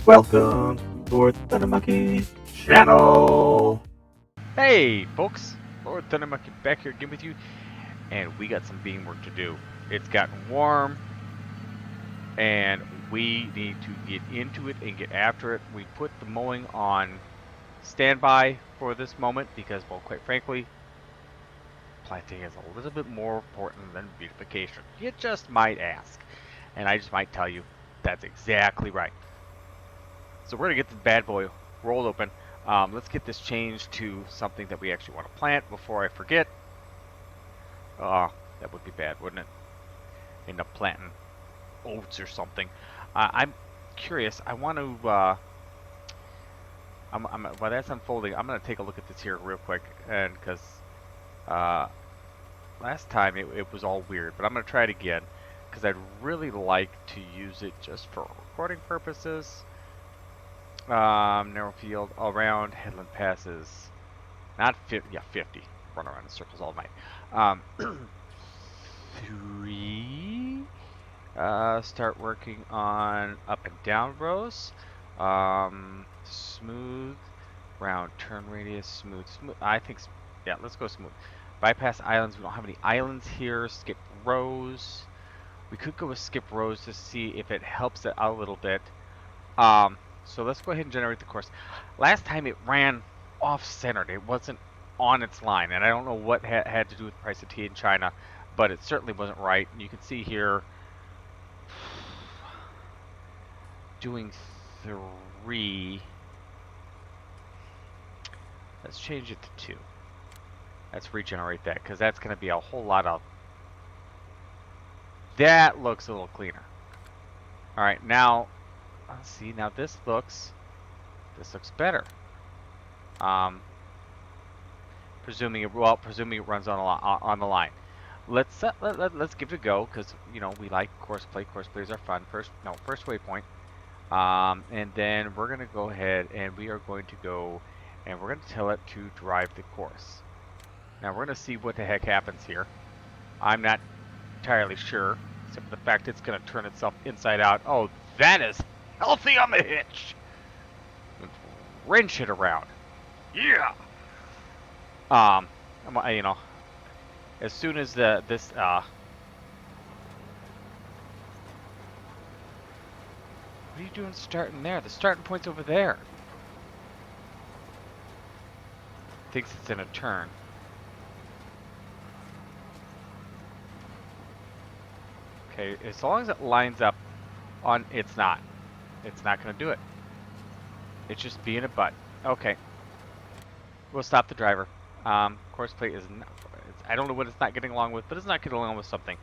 Welcome to Lord Thunder Monkey channel. Hey folks, Lord Thunder Monkey back here again with you, and we got some bean work to do. It's gotten warm, and we need to get into it and get after it. We put the mowing on standby for this moment because, well, quite frankly, planting is a little bit more important than beautification. You just might ask, and I just might tell you that's exactly right. So we're gonna get this bad boy rolled open. Let's get this changed to something that we actually want to plant before I forget. That would be bad, wouldn't it? End up planting oats or something. I'm curious. I want to. While that's unfolding, I'm gonna take a look at this here real quick, and because last time it was all weird, but I'm gonna try it again because I'd really like to use it just for recording purposes. Narrow field around headland passes. Not 50. Yeah, 50. Run around in circles all night. 3. Start working on up and down rows. Smooth. Round turn radius. Smooth. I think. Yeah, let's go smooth. Bypass islands. We don't have any islands here. Skip rows. We could go with skip rows to see if it helps it out a little bit. So let's go ahead and generate the course. Last time it ran off-centered. It wasn't on its line, and I don't know what had to do with the price of tea in China, but it certainly wasn't right. And you can see here doing 3. Let's change it to 2. Let's regenerate that because that's going to be a whole lot of. That looks a little cleaner. All right, now let's see. Now this looks better. Presuming it runs on the line. Let's give it a go because we like course play. Course plays are fun. First waypoint. And then we're gonna go ahead and we are going to go and we're gonna tell it to drive the course. Now we're gonna see what the heck happens here. I'm not entirely sure, except for the fact it's gonna turn itself inside out. Oh, that is healthy on the hitch. Let's wrench it around. Yeah. As soon as this what are you doing starting there? The starting point's over there. Thinks it's in a turn. Okay, as long as it lines up on, it's not gonna do it. It's just being a butt. Okay. We'll stop the driver. Course plate is not, I don't know what it's not getting along with, but it's not getting along with something.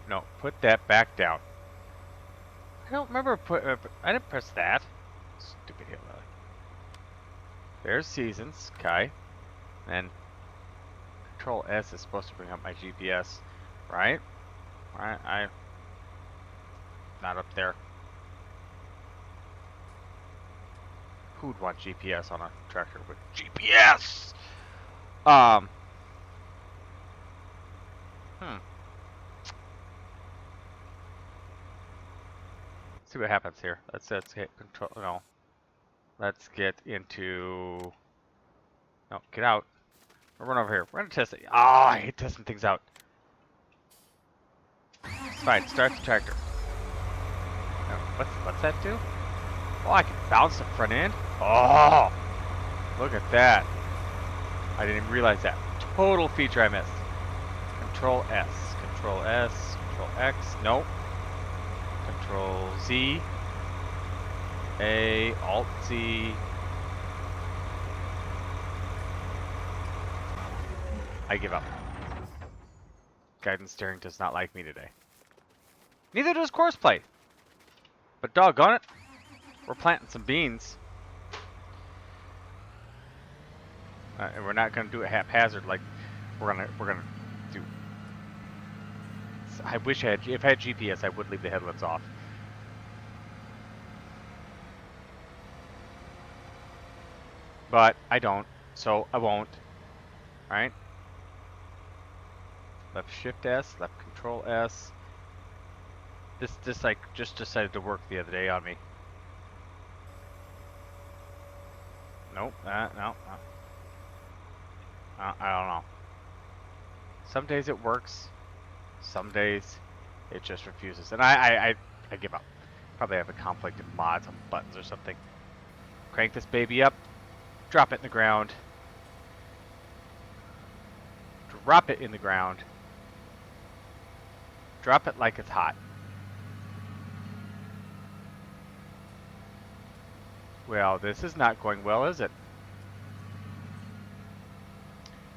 No, put that back down. I don't remember I didn't press that. Stupid hit lily. There's seasons, okay. And Control S is supposed to bring up my GPS, right? I not up there. Who'd want GPS on a tractor with GPS? Let's see what happens here. Let's hit control. No. Let's get into. No, get out. We'll run over here. We're gonna test it. Oh, I hate testing things out. Fine. Start the tractor. No, what's that do? Oh, I can bounce the front end. Oh, look at that. I didn't even realize that. Total feature I missed. Control S. Control S. Control X. Nope. Control Z. A. Alt Z. I give up. Guidance steering does not like me today. Neither does course play. But doggone it, we're planting some beans. And we're not gonna do it haphazard like we're gonna do. I wish if I had GPS, I would leave the headlights off. But I don't, so I won't. right? Left shift S, left control S. This like just decided to work the other day on me. Nope, no, I don't know. Some days it works, some days it just refuses, and I give up. Probably have a conflict in mods on buttons or something. Crank this baby up, drop it in the ground, drop it in the ground, drop it like it's hot. Well, this is not going well, is it?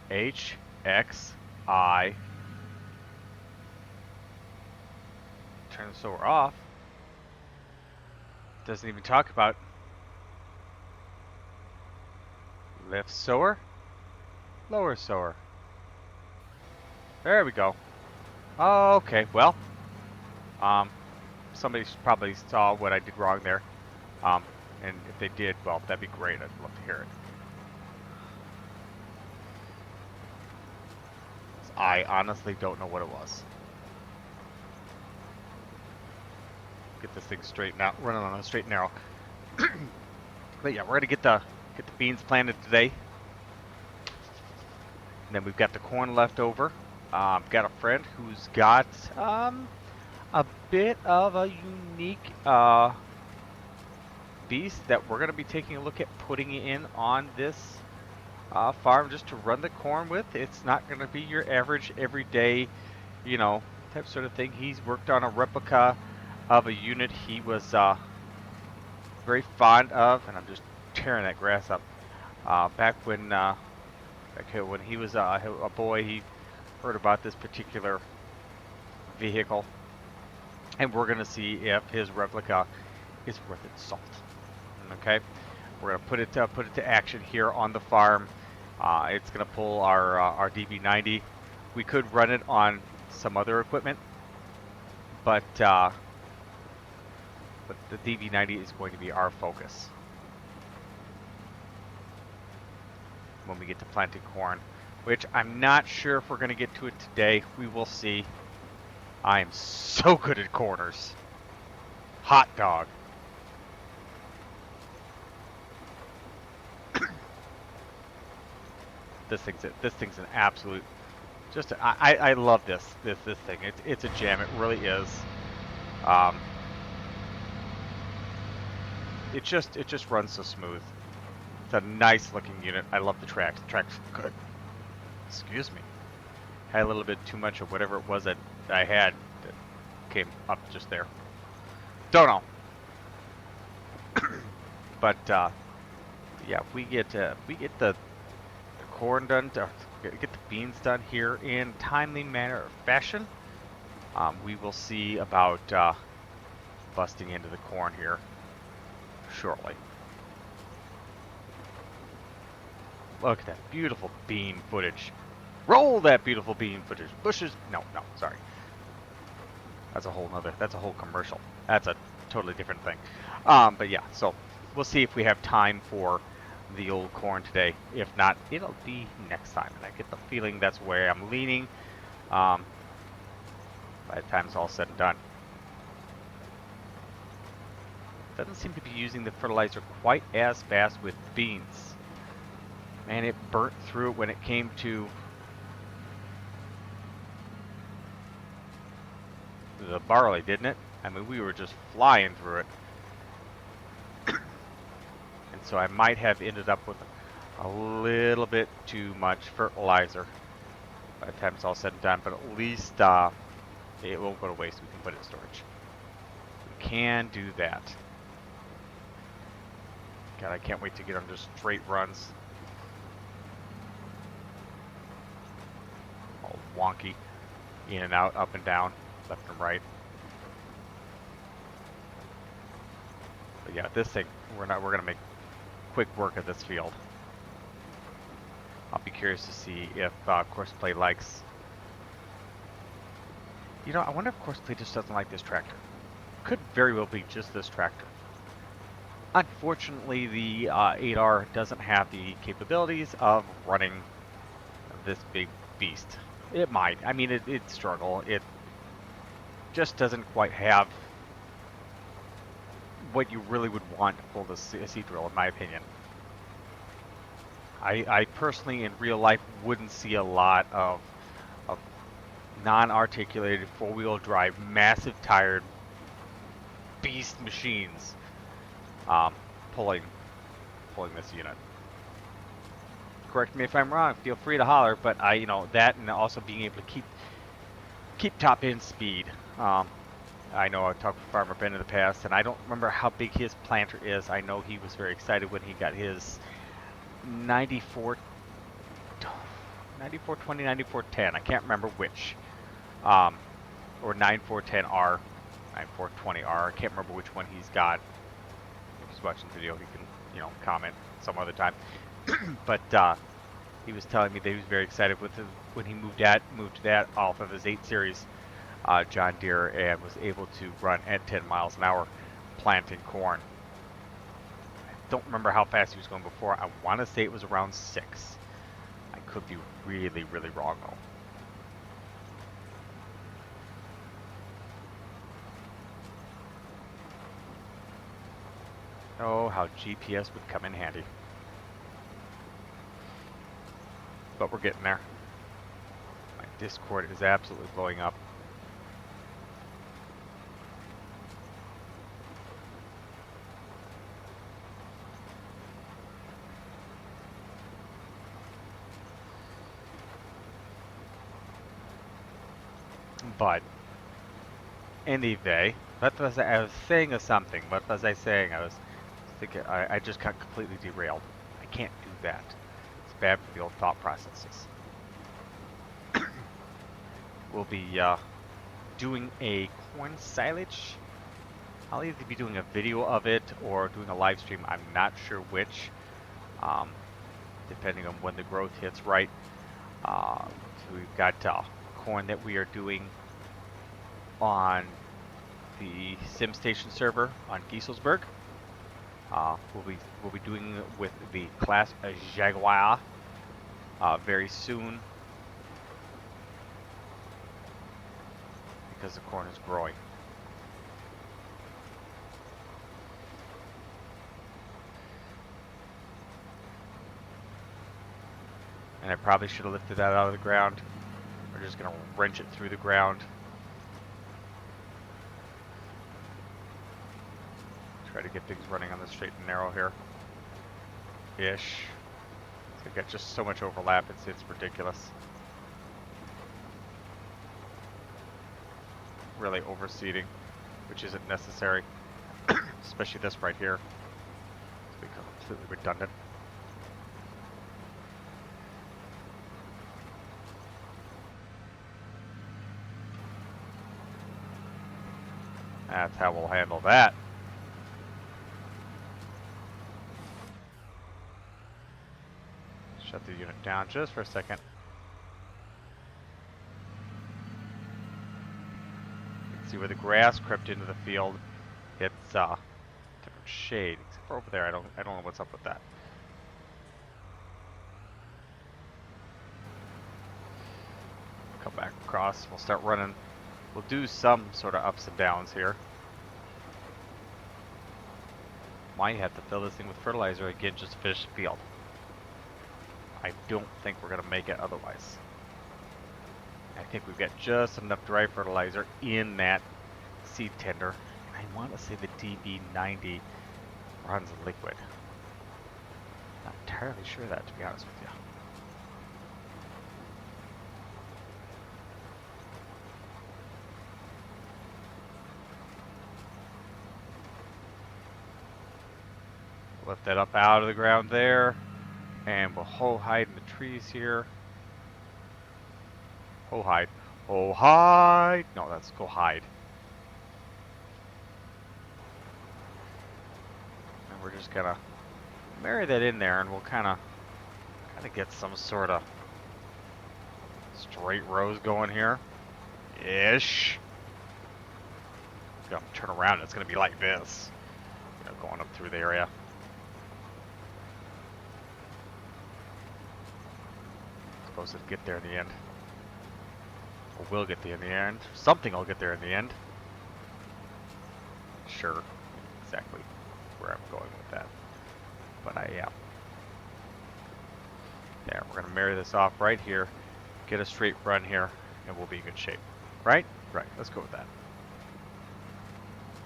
H, X, I. Turn the solar off. Doesn't even talk about lift sower, lower sower. There we go. Okay, well, somebody probably saw what I did wrong there. And if they did, well, that'd be great. I'd love to hear it. I honestly don't know what it was. Get this thing straightened out, running on a straight and narrow. But yeah, we're gonna get the beans planted today. And then we've got the corn left over. Got a friend who's got a bit of a unique beast that we're gonna be taking a look at putting in on this farm just to run the corn with. It's not gonna be your average everyday, you know, type sort of thing. He's worked on a replica of a unit he was very fond of, and I'm just tearing that grass up. Back when he was a boy, he heard about this particular vehicle, and we're gonna see if his replica is worth its salt. Okay, we're gonna put it to action here on the farm. It's gonna pull our DB90. We could run it on some other equipment, but the DB90 is going to be our focus when we get to planting corn, which I'm not sure if we're going to get to it today. We will see. I am so good at corners. Hot dog. This thing's an absolute. I love this thing. It's a gem. It really is. It just runs so smooth. It's a nice looking unit. I love the tracks. The tracks are good. Excuse me. Had a little bit too much of whatever it was that I had that came up just there. Don't know. But yeah, if we get the corn done, get the beans done here in timely manner or fashion, we will see about busting into the corn here shortly. Look at that beautiful bean footage. Roll that beautiful bean footage. Bushes. No, sorry. That's a whole commercial. That's a totally different thing. But yeah, so we'll see if we have time for the old corn today. If not, it'll be next time. And I get the feeling that's where I'm leaning by the time it's all said and done. Doesn't seem to be using the fertilizer quite as fast with beans. Man, it burnt through it when it came to the barley, didn't it? I mean, we were just flying through it. And so I might have ended up with a little bit too much fertilizer by the time it's all said and done, but at least it won't go to waste. We can put it in storage. We can do that. God, I can't wait to get on just straight runs. All wonky, in and out, up and down, left and right. But yeah, this thing, we're gonna make quick work of this field. I'll be curious to see if Courseplay likes. You know, I wonder if Courseplay just doesn't like this tractor. Could very well be just this tractor. Unfortunately, the 8R doesn't have the capabilities of running this big beast. It might. I mean, it'd struggle. It just doesn't quite have what you really would want to pull this seed drill, in my opinion. I personally, in real life, wouldn't see a lot of non-articulated four-wheel drive, massive tired beast machines pulling this unit. Correct me if I'm wrong. Feel free to holler, but you know, that and also being able to keep top end speed. I know I've talked with Farmer Ben in the past, and I don't remember how big his planter is. I know he was very excited when he got his 9420, 9410. I can't remember which. Or 9410R, 9420R. I can't remember which one he's got. If he's watching the video, he can, you know, comment some other time. But he was telling me that he was very excited with when he moved to that off of his 8 Series John Deere and was able to run at 10 miles an hour planting corn. I don't remember how fast he was going before. I want to say it was around 6. I could be really, really wrong though. Oh, how GPS would come in handy. But we're getting there. My Discord is absolutely blowing up. But anyway, what was I was saying of something. What was I saying? I was thinking I just got completely derailed. I can't do that. It's bad for the old thought processes. We'll be doing a corn silage. I'll either be doing a video of it or doing a live stream. I'm not sure which, depending on when the growth hits right. So we've got corn that we are doing on the SimStation server on Gieselsberg. We'll be doing it with the class Jaguar very soon because the corn is growing. And I probably should have lifted that out of the ground. We're just going to wrench it through the ground. Try to get things running on the straight and narrow here. Ish. We've got just so much overlap, it's ridiculous. Really overseeding, which isn't necessary. Especially this right here. It's become completely redundant. That's how we'll handle that. Shut the unit down just for a second. You can see where the grass crept into the field. It's different shade, except for over there. I don't know what's up with that. Come back across. We'll start running. We'll do some sort of ups and downs here. Might have to fill this thing with fertilizer again just to finish the field. I don't think we're going to make it otherwise. I think we've got just enough dry fertilizer in that seed tender. And I want to say the DB90 runs liquid. Not entirely sure of that, to be honest with you. Lift that up out of the ground there. And we'll hide in the trees here. Hide. Hide. No, that's go hide. And we're just gonna marry that in there, and we'll kind of get some sort of straight rows going here, ish. Gonna turn around. It's gonna be like this, you know, going up through the area. supposed to get there in the end. Or will get there in the end. Something will get there in the end. Sure, exactly where I'm going with that. But yeah, we're gonna marry this off right here, get a straight run here, and we'll be in good shape. Right? Right, let's go with that.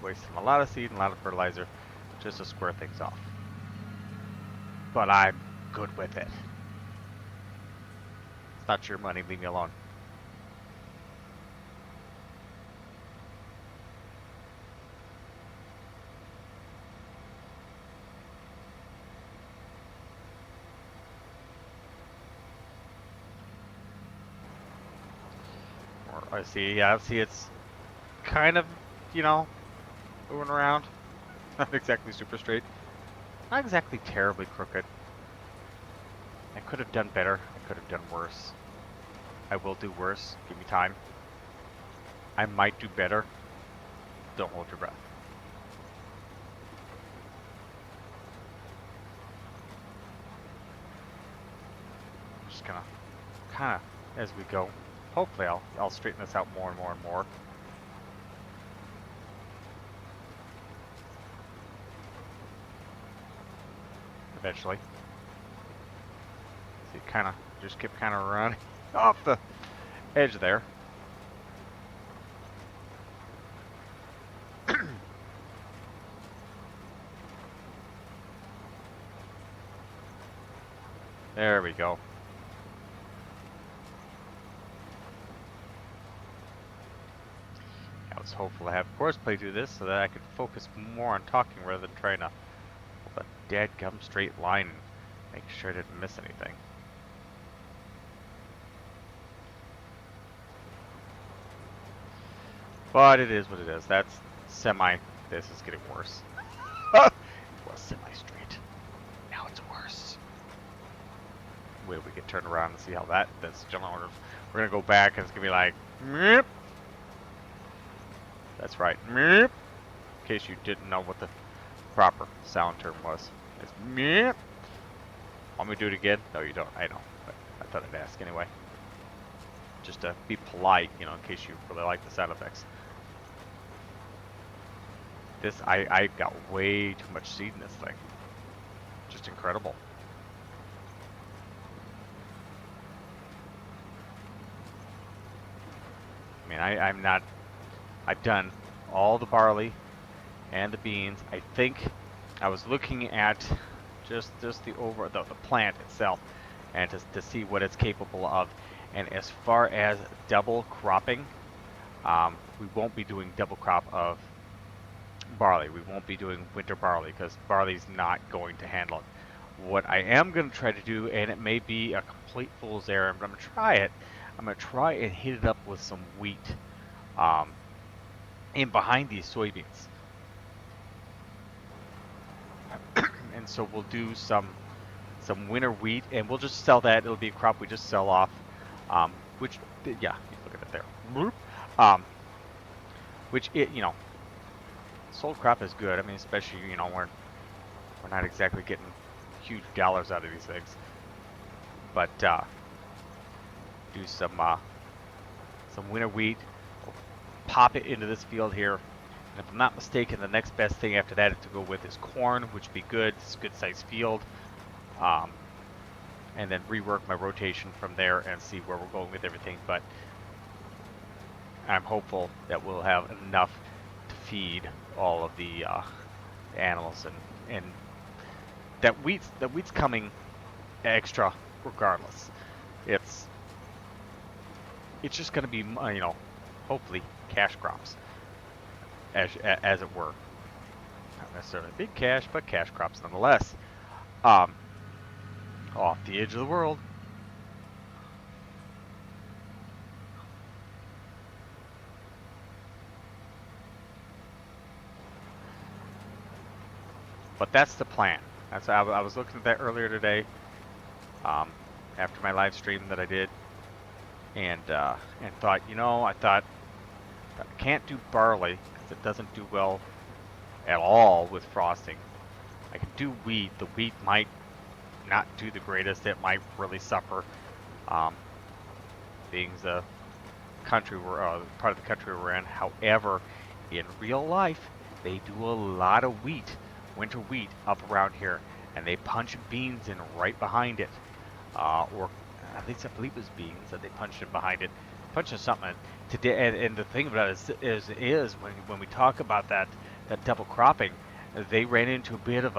Wasting a lot of seed and a lot of fertilizer just to square things off. But I'm good with it. It's not your money, leave me alone. I see, yeah, see it's kind of, you know, moving around. Not exactly super straight. Not exactly terribly crooked. I could have done better. I could have done worse. I will do worse. Give me time. I might do better. Don't hold your breath. I'm just gonna kind of, as we go, hopefully I'll straighten this out more and more and more. Eventually. See, kind of just kept kind of running off the edge there. There we go. I was hopeful to have courseplay do this so that I could focus more on talking rather than trying to hold a dadgum straight line and make sure I didn't miss anything. But it is what it is. That's semi. This is getting worse. It was semi-straight. Now it's worse. Wait, we can turn around and see how that's general order. We're gonna go back and it's gonna be like, meep. That's right, meep. In case you didn't know what the proper sound term was. It's meep. Want me to do it again? No, you don't. I know, but I thought I'd ask anyway. Just to be polite, you know, in case you really like the sound effects. This, I got way too much seed in this thing. Just incredible. I mean, I'm not, I've done all the barley and the beans. I think I was looking at just the plant itself and to see what it's capable of. And as far as double cropping, we won't be doing double crop of barley. We won't be doing winter barley because barley's not going to handle it. What I am going to try to do, and it may be a complete fool's errand, but I'm going to try it. I'm going to try and hit it up with some wheat in behind these soybeans. And so we'll do some winter wheat, and we'll just sell that. It'll be a crop we just sell off, which, yeah, look at it there. Which, you know, sold crop is good. I mean, especially, you know, we're not exactly getting huge dollars out of these things. But do some winter wheat, pop it into this field here. And if I'm not mistaken, the next best thing after that to go with is corn, which would be good. It's a good sized field. And then rework my rotation from there and see where we're going with everything. But I'm hopeful that we'll have enough to feed all of the animals, and that wheat's coming extra regardless. It's just going to be, you know, hopefully cash crops, as it were. Not necessarily big cash, but cash crops nonetheless. Off the edge of the world. But that's the plan. That's I was looking at that earlier today, after my live stream that I did, and thought, you know, I thought I can't do barley because it doesn't do well at all with frosting. I could do wheat. The wheat might not do the greatest. It might really suffer. um, being the country we're part of the country we're in. However, in real life, they do a lot of wheat, winter wheat up around here, and they punch beans in right behind it, or at least I believe it was beans that they punched in behind it, punching something today. And the thing about it is when we talk about that double cropping, they ran into a bit of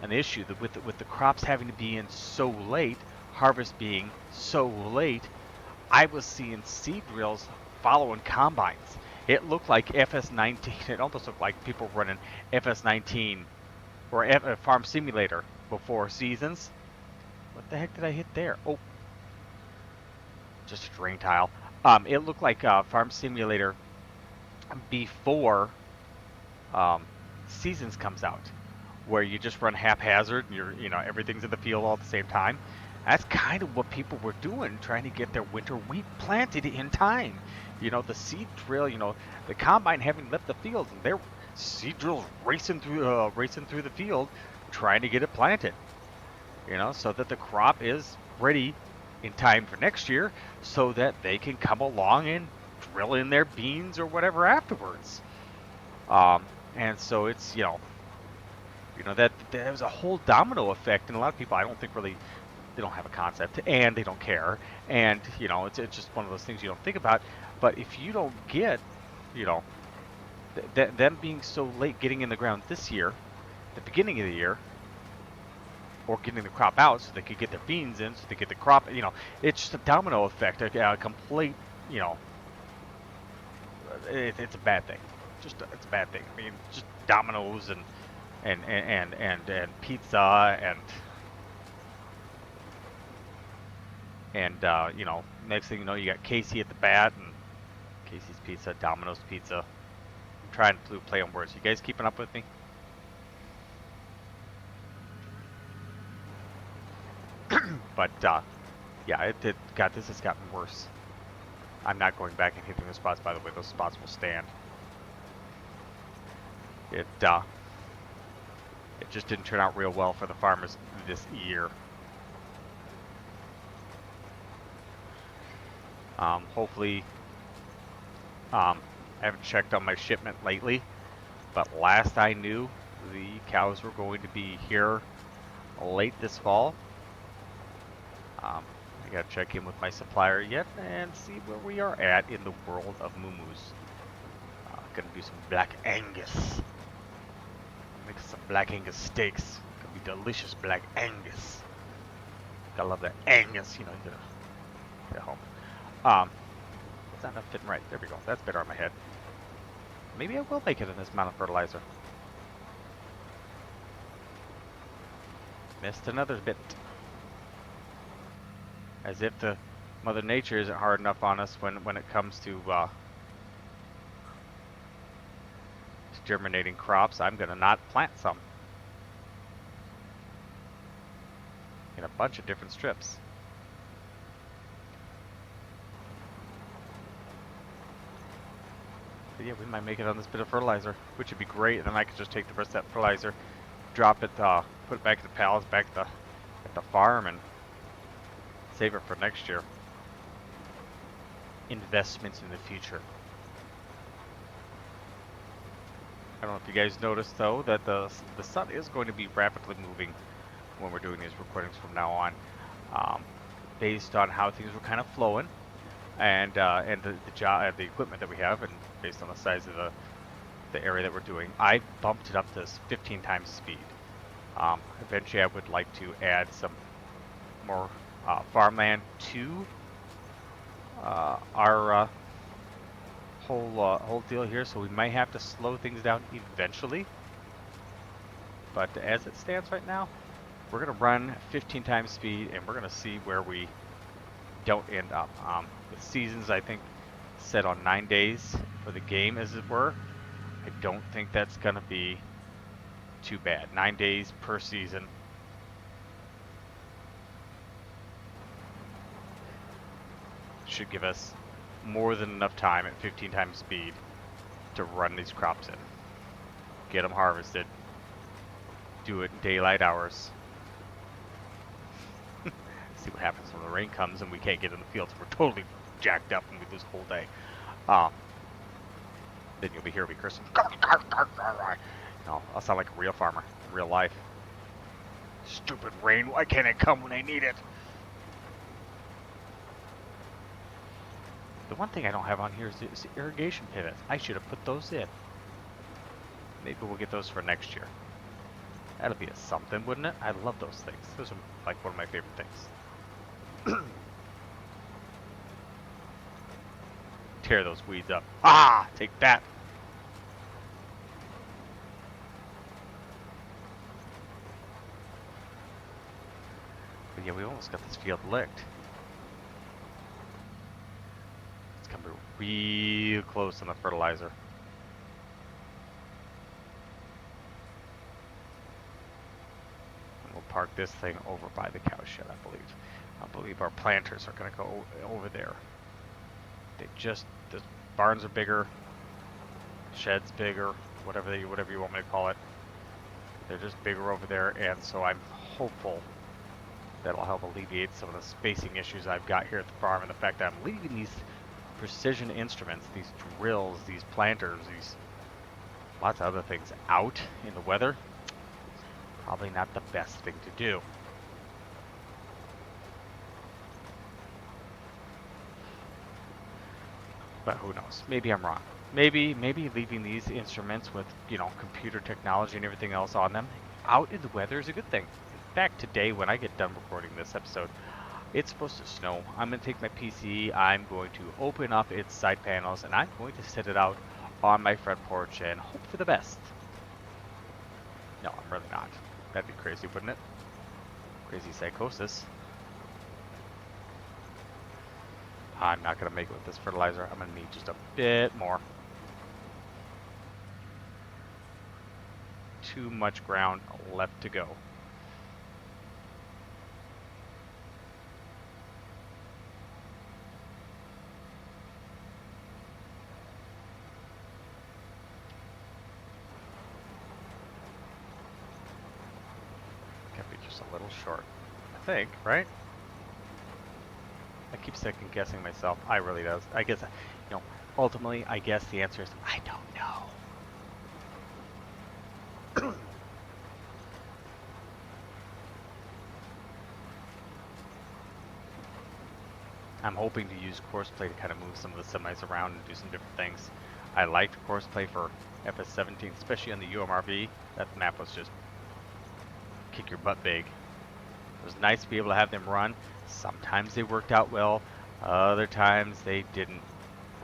an issue that with the crops having to be in so late, harvest being so late. I was seeing seed drills following combines. It looked like FS19. It almost looked like people running FS19 or Farm Simulator before seasons. What the heck did I hit there? Oh, just a drain tile. It looked like Farm Simulator before seasons comes out, where you just run haphazard and everything's in the field all at the same time. That's kind of what people were doing, trying to get their winter wheat planted in time. The seed drill, the combine having left the field, and their seed drills racing through the field, trying to get it planted. So that the crop is ready in time for next year, so that they can come along and drill in their beans or whatever afterwards. And so it's that there was a whole domino effect, and a lot of people I don't think really they don't have a concept and they don't care, and it's just one of those things you don't think about. But if you don't get them being so late getting in the ground this year, the beginning of the year, or getting the crop out so they could get their beans in, so they get the crop, it's just a domino effect, a complete, it's a bad thing. It's a bad thing. I mean, just dominoes and pizza and next thing you know, you got Casey at the bat and Casey's Pizza, Domino's Pizza. I'm trying to play on words. You guys keeping up with me? But yeah, God, this has gotten worse. I'm not going back and hitting the spots. By the way, those spots will stand. It just didn't turn out real well for the farmers this year. Hopefully, I haven't checked on my shipment lately, but last I knew, the cows were going to be here late this fall. I gotta check in with my supplier yet and see where we are at in the world of moo-moos. Gonna do some Black Angus. Make some Black Angus steaks. Gonna be delicious Black Angus. Gotta love that Angus, you gotta get home. It's not fitting right. There we go. That's better on my head. Maybe I will make it in this amount of fertilizer. Missed another bit. As if the Mother Nature isn't hard enough on us when it comes to germinating crops. I'm gonna not plant some in a bunch of different strips. But yeah, we might make it on this bit of fertilizer, which would be great. And then I could just take the rest of that fertilizer, drop it, put it back in the pallets, back at the farm, and save it for next year. Investments in the future. I don't know if you guys noticed though that the sun is going to be rapidly moving when we're doing these recordings from now on, based on how things were kind of flowing, and the equipment that we have, and based on the size of the area that we're doing. I bumped it up to 15 times speed. Eventually, I would like to add some more farmland to our whole deal here, so we might have to slow things down eventually. But as it stands right now, we're gonna run 15 times speed, and we're gonna see where we don't end up. The seasons, I think, set on 9 days for the game, as it were. I don't think that's gonna be too bad. 9 days per season. Should give us more than enough time at 15 times speed to run these crops in. Get them harvested. Do it in daylight hours. See what happens when the rain comes and we can't get in the fields. We're totally jacked up and we lose a whole day. Then you'll be hearing me cursing. No, I'll sound like a real farmer in real life. Stupid rain, why can't it come when I need it? The one thing I don't have on here is the irrigation pivots. I should have put those in. Maybe we'll get those for next year. That'll be a something, wouldn't it? I love those things. Those are like one of my favorite things. Tear those weeds up. Ah! Take that! But yeah, we almost got this field licked. It's coming real close on the fertilizer. And we'll park this thing over by the cow shed, I believe. I believe our planters are going to go over there. The barns are bigger, shed's bigger, whatever you want me to call it. They're just bigger over there, and so I'm hopeful that'll help alleviate some of the spacing issues I've got here at the farm, and the fact that I'm leaving these precision instruments, these drills, these planters, these lots of other things out in the weather. Probably not the best thing to do. But who knows? Maybe I'm wrong. Maybe leaving these instruments with, computer technology and everything else on them out in the weather is a good thing. In fact, today when I get done recording this episode, it's supposed to snow. I'm going to take my PC, I'm going to open up its side panels, and I'm going to set it out on my front porch and hope for the best. No, I'm really not. That'd be crazy, wouldn't it? Crazy psychosis. I'm not going to make it with this fertilizer. I'm going to need just a bit more. Too much ground left to go. Gotta be just a little short, I think, right? I keep second guessing myself. I really does. I guess, ultimately, I guess the answer is I don't know. I'm hoping to use courseplay to kind of move some of the semis around and do some different things. I liked courseplay for FS19, especially on the UMRV. That map was just kick your butt big. It was nice to be able to have them run. Sometimes they worked out well, other times they didn't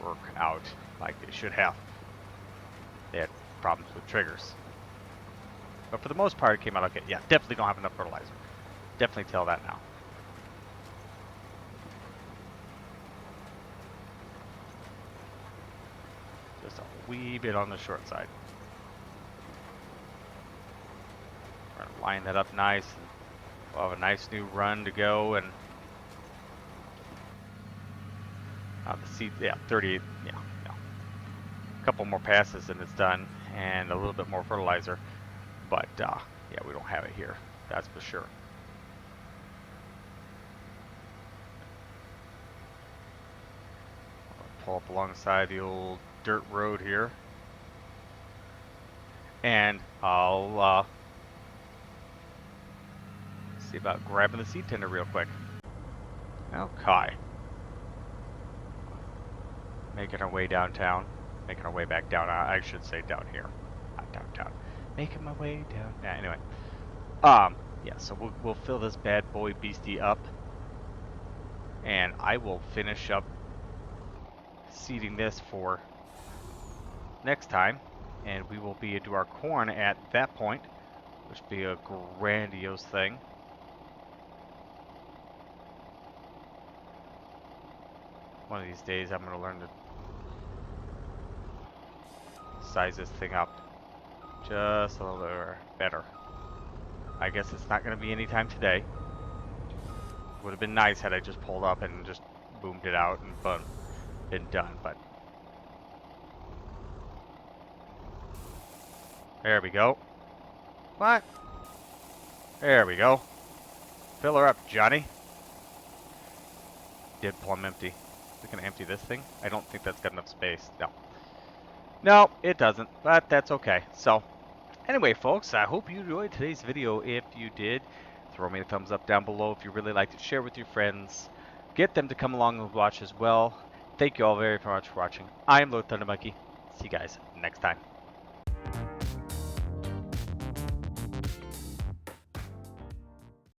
work out like they should have. They had problems with triggers. But for the most part, it came out okay. Yeah, definitely don't have enough fertilizer. Definitely tell that now. Just a wee bit on the short side. We're gonna line that up nice. We'll have a nice new run to go, and the seed, 30, a couple more passes and it's done, and a little bit more fertilizer, but we don't have it here, that's for sure. I'll pull up alongside the old dirt road here, and I'll see about grabbing the seed tender real quick. Okay. Making our way downtown. Making our way back down. I should say down here. Not downtown. Making my way down. Anyway. So we'll fill this bad boy beastie up. And I will finish up seeding this for next time. And we will be into our corn at that point, which will be a grandiose thing. One of these days I'm going to learn to size this thing up just a little bit better. I guess it's not going to be anytime today. Would have been nice had I just pulled up and just boomed it out and boom, been done, but there we go. What? There we go. Fill her up, Johnny. dead plumb empty. Is it gonna empty this thing? I don't think that's got enough space. No. No, it doesn't, but that's okay. So, anyway, folks, I hope you enjoyed today's video. If you did, throw me a thumbs up down below. If you really liked it, share with your friends. Get them to come along and watch as well. Thank you all very much for watching. I am Lord Thunder Monkey. See you guys next time.